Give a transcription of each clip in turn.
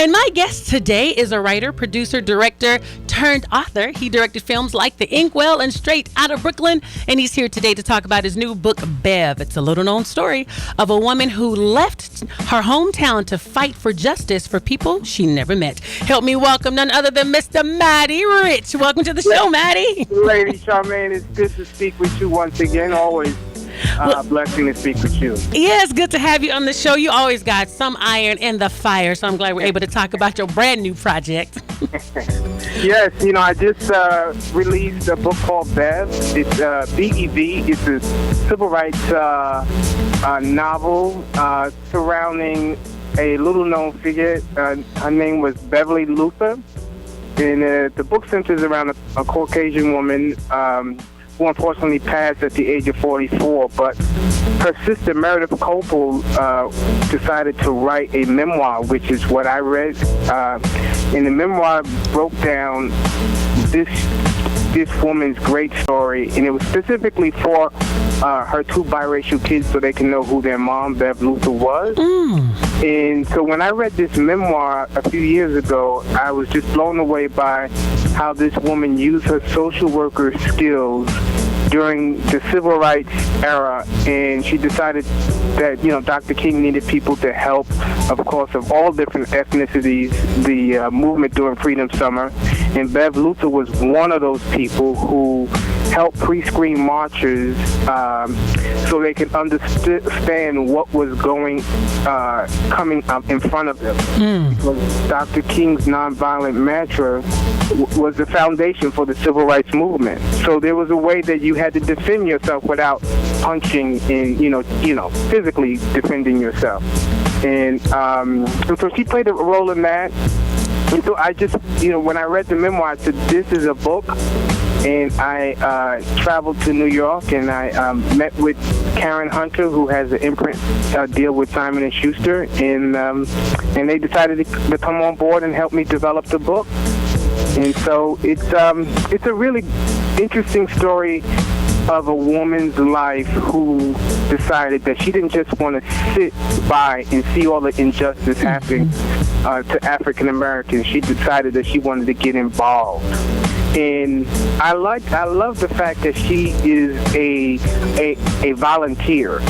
And my guest today is a writer, producer, director, turned author. He directed films like The Inkwell and Straight Outta Brooklyn, and he's here today to talk about his new book, BEV. It's a little-known story of a woman who left her hometown to fight for justice for people she never met. Help me welcome none other than Mr. Matty Rich. Welcome to the show, Matty. Lady Charmaine, it's good to speak with you once again. Always a blessing to speak with you. Yeah, it's good to have you on the show. You always got some iron in the fire, so I'm glad we're able to talk about your brand new project. Yes, I just released a book called BEV. It's BEV. It's a civil rights novel surrounding a little-known figure. Her name was Beverly Luther. And the book centers around a Caucasian woman who unfortunately passed at the age of 44, but her sister Meredith Copel decided to write a memoir, which is what I read. And the memoir broke down this woman's great story, and it was specifically for her two biracial kids so they can know who their mom, Bev Luther, was. And so when I read this memoir a few years ago, I was just blown away by how this woman used her social worker skills during the civil rights era, and she decided that Dr. King needed people to help, of course, of all different ethnicities, the movement during Freedom Summer, and Bev Luther was one of those people who helped pre-screen marchers so they could understand what was coming up in front of them. Because Dr. King's nonviolent mantra was the foundation for the civil rights movement. So there was a way that you had to defend yourself without punching and physically defending yourself. And so she played a role in that. And so I just, when I read the memoir, I said, this is a book. And I traveled to New York, and I met with Karen Hunter, who has an imprint deal with Simon & Schuster, and they decided to come on board and help me develop the book. And so it's a really interesting story of a woman's life who decided that she didn't just want to sit by and see all the injustice happening to African Americans. She decided that she wanted to get involved. And I love the fact that she is a volunteer.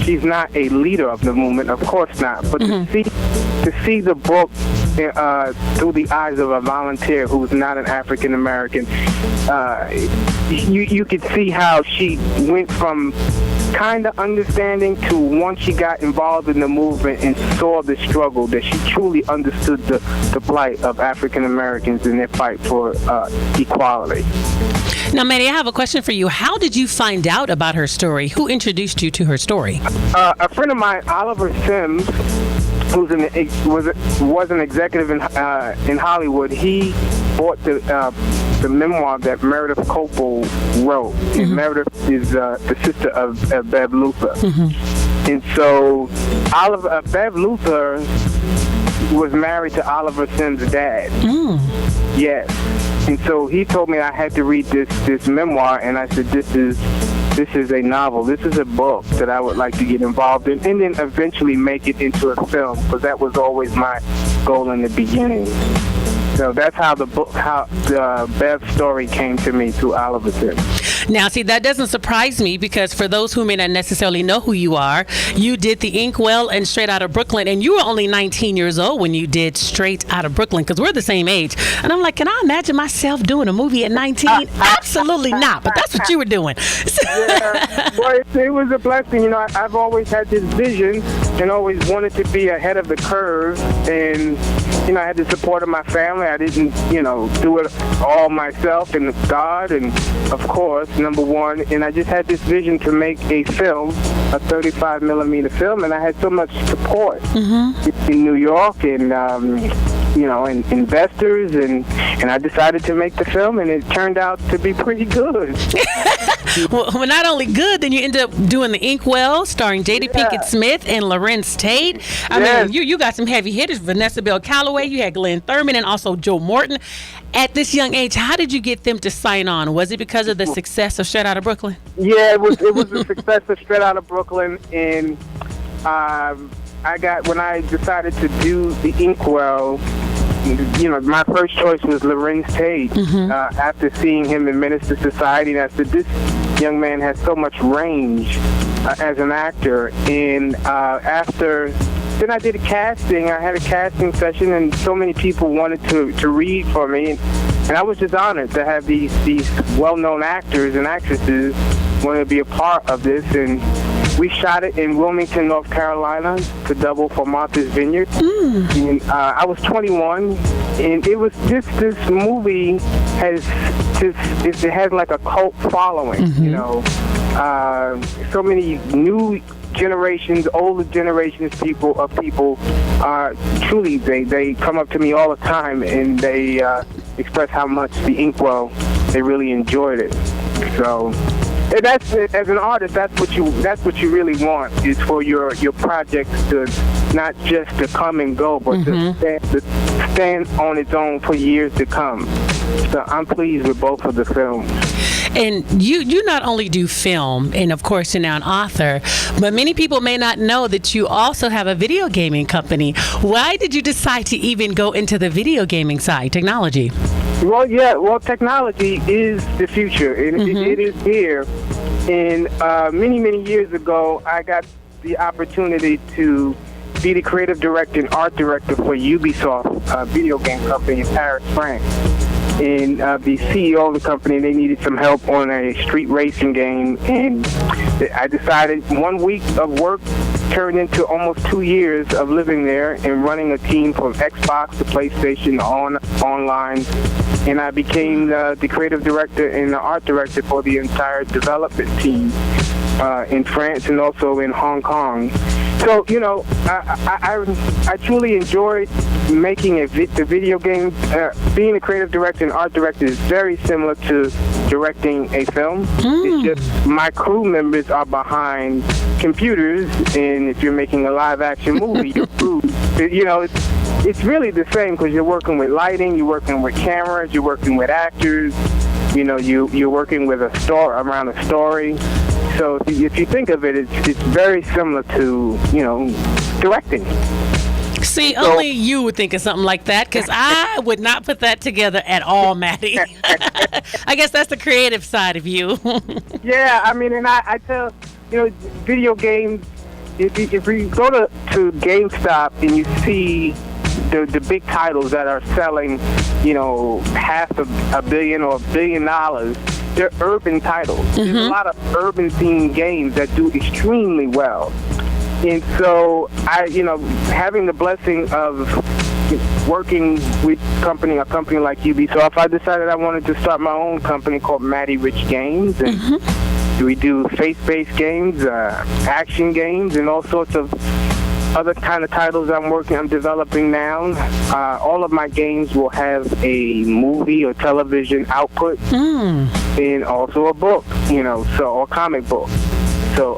She's not a leader of the movement, of course not. But to see the book through the eyes of a volunteer who's not an African American, you could see how she went from kind of understanding to once she got involved in the movement and saw the struggle, that she truly understood the plight of African Americans in their fight for equality. Now, Matty, I have a question for you. How did you find out about her story? Who introduced you to her story? A friend of mine, Oliver Sims, who's was an executive in Hollywood. He bought the memoir that Meredith Copel wrote. And Meredith is the sister of Bev Luther. And so Bev Luther was married to Oliver Sims' dad. Yes. And so he told me I had to read this memoir, and I said, this is a novel. This is a book that I would like to get involved in, and then eventually make it into a film, because that was always my goal in the beginning. So that's how the Bev story came to me through Oliver Sims. Now, see, that doesn't surprise me, because for those who may not necessarily know who you are, you did The Inkwell and Straight Outta Brooklyn, and you were only 19 years old when you did Straight Outta Brooklyn, because we're the same age. And I'm like, can I imagine myself doing a movie at 19? Absolutely not, but that's what you were doing. Yeah, well, it was a blessing. I've always had this vision and always wanted to be ahead of the curve, and I had the support of my family. I didn't, do it all myself, and God, and of course, number one, and I just had this vision to make a film, a 35 millimeter film, and I had so much support in New York, and and investors, and I decided to make the film, and it turned out to be pretty good. Well, not only good, then you ended up doing The Inkwell, starring Jada Pinkett Smith and Lorenz Tate. I mean, you got some heavy hitters. Vanessa Bell Calloway, you had Glenn Thurman, and also Joe Morton. At this young age, how did you get them to sign on? Was it because of the success of Straight Outta Brooklyn? Yeah, it was the success of Straight Outta Brooklyn, and when I decided to do the Inkwell, my first choice was Lorenz Tate. After seeing him in Minister Society, and I said, this young man has so much range as an actor. And then I did a casting. I had a casting session, and so many people wanted to read for me. And I was just honored to have these well-known actors and actresses want to be a part of this. And we shot it in Wilmington, North Carolina, to double for Martha's Vineyard. And I was 21, and it was just, this movie has like a cult following, so many new generations, older generations of people truly, they come up to me all the time, and they express how much the Inkwell, they really enjoyed it. So that's, as an artist, that's what you really want, is for your projects to not just to come and go, but to stand on its own for years to come. So I'm pleased with both of the films. And you not only do film, and of course you're now an author, but many people may not know that you also have a video gaming company. Why did you decide to even go into the video gaming side, technology? Well, technology is the future, and it is here. And many years ago, I got the opportunity to be the creative director and art director for Ubisoft, a video game company in Paris, France. And the CEO of the company, they needed some help on a street racing game, and I decided 1 week of work turned into almost 2 years of living there and running a team from Xbox to PlayStation online, and I became the creative director and the art director for the entire development team in France and also in Hong Kong. So, I truly enjoyed making the video game. Being a creative director and art director is very similar to directing a film. It's just my crew members are behind computers, and if you're making a live-action movie, your crew, it's really the same, because you're working with lighting, you're working with cameras, you're working with actors, you're working with around a story. So if you think of it, it's very similar to, directing. See, only you would think of something like that, because I would not put that together at all, Matty. I guess that's the creative side of you. Yeah, I mean, and I tell, video games, if you go to GameStop and you see the big titles that are selling, $500 million or $1 billion, they're urban titles. There's a lot of urban themed games that do extremely well. And so having the blessing of working with a company like Ubisoft, I decided I wanted to start my own company called Matty Rich Games. And we do faith-based games, action games, and all sorts of other kind of titles I'm developing now. All of my games will have a movie or television output, and also a book, or comic book. So,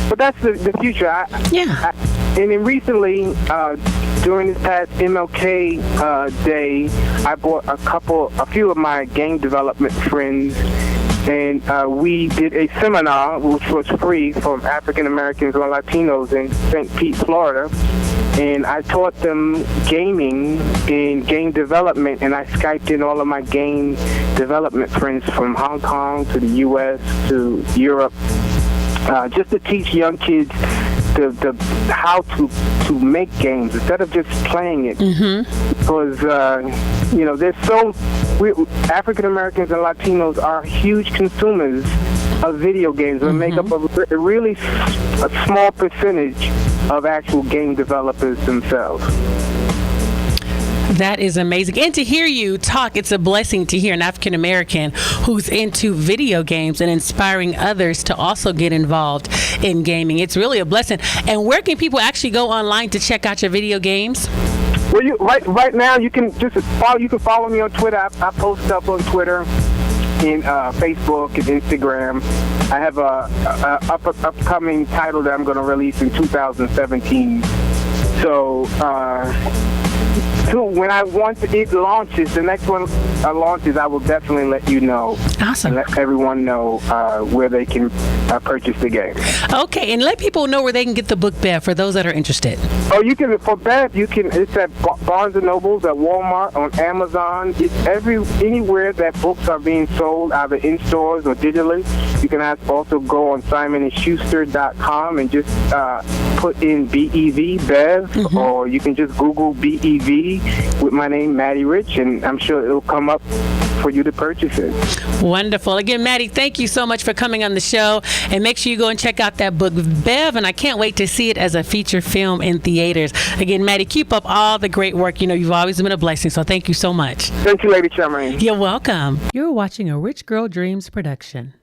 but that's the future. And then recently, during this past MLK Day, I brought a few of my game development friends, and we did a seminar which was free for African Americans or Latinos in St. Pete, Florida. And I taught them gaming and game development, and I Skyped in all of my game development friends from Hong Kong to the U.S. to Europe, just to teach young kids how to make games instead of just playing it. Because African Americans and Latinos are huge consumers of video games and make up a really small percentage of actual game developers themselves. That is amazing. And to hear you talk, it's a blessing to hear an African American who's into video games and inspiring others to also get involved in gaming. It's really a blessing. And where can people actually go online to check out your video games? Well, right now you can just follow me on Twitter. I post up on Twitter and Facebook and Instagram. I have a upcoming title that I'm going to release in 2017. So So when it launches, the next one launches, I will definitely let you know. Awesome. And let everyone know where they can purchase the game. Okay, and let people know where they can get the book, Bev, for those that are interested. Oh, you can, for Bev, it's at Barnes & Nobles, at Walmart, on Amazon. It's anywhere that books are being sold, either in stores or digitally. You can also go on SimonandSchuster.com and just put in BEV, Bev, or you can just Google BEV with my name, Matty Rich, and I'm sure it'll come up for you to purchase it. Wonderful. Again, Matty, thank you so much for coming on the show, and make sure you go and check out that book, Bev, and I can't wait to see it as a feature film in theaters. Again, Matty, keep up all the great work. You know, you've always been a blessing, so thank you so much. Thank you, Lady Charmaine. You're welcome. You're watching a Rich Girl Dreams production.